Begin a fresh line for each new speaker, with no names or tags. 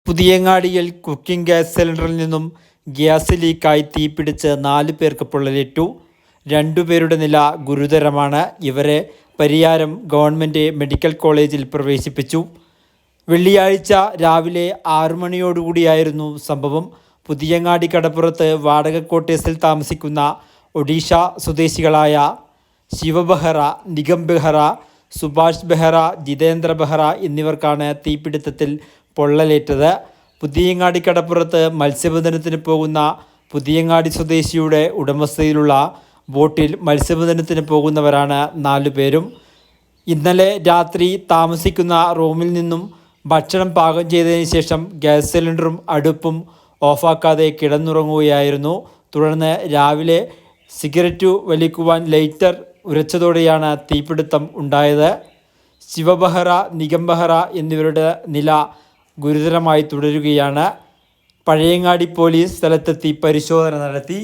പുതിയങ്ങാടിയിൽ cooking gas സിലിണ്ടറിൽ നിന്നും gas ലീക്കായി തീപിടിച്ച് 4 പേർക്ക് പൊള്ളലേറ്റു. 2 പേരുടെ നില ഗുരുതരമാണ്. ഇവരെ പരിയാരം ഗവൺമെൻറ് മെഡിക്കൽ കോളേജിൽ പ്രവേശിപ്പിച്ചു. വെള്ളിയാഴ്ച രാവിലെ 6 മണിയോടുകൂടിയായിരുന്നു സംഭവം. പുതിയങ്ങാടി കടപ്പുറത്ത് വാടക ക്വാർട്ടേഴ്സിൽ താമസിക്കുന്ന ഒഡീഷ സ്വദേശികളായ ശിവ ബെഹ്റ, നിഗം ബെഹ്റ, സുഭാഷ് ബെഹ്റ, ജിതേന്ദ്ര ബെഹ്റ എന്നിവർക്കാണ് തീപിടുത്തത്തിൽ പൊള്ളലേറ്റത്. പുതിയങ്ങാടി കടപ്പുറത്ത് മത്സ്യബന്ധനത്തിന് പോകുന്ന പുതിയങ്ങാടി സ്വദേശിയുടെ ഉടമസ്ഥയിലുള്ള ബോട്ടിൽ മത്സ്യബന്ധനത്തിന് പോകുന്നവരാണ് 4 പേരും. ഇന്നലെ രാത്രി താമസിക്കുന്ന റൂമിൽ നിന്നും ഭക്ഷണം പാകം ചെയ്തതിന് ശേഷം ഗ്യാസ് സിലിണ്ടറും അടുപ്പും ഓഫാക്കാതെ കിടന്നുറങ്ങുകയായിരുന്നു. തുടർന്ന് രാവിലെ സിഗരറ്റ് വലിക്കുവാൻ ലൈറ്റർ ഉരച്ചതോടെയാണ് തീപിടുത്തം ഉണ്ടായത്. ശിവ ബെഹ്റ, നിഗം ബെഹ്റ എന്നിവരുടെ നില ഗുരുതരമായി തുടരുകയാണ്. പഴയങ്ങാടി പോലീസ് സ്ഥലത്തെത്തി പരിശോധന നടത്തി.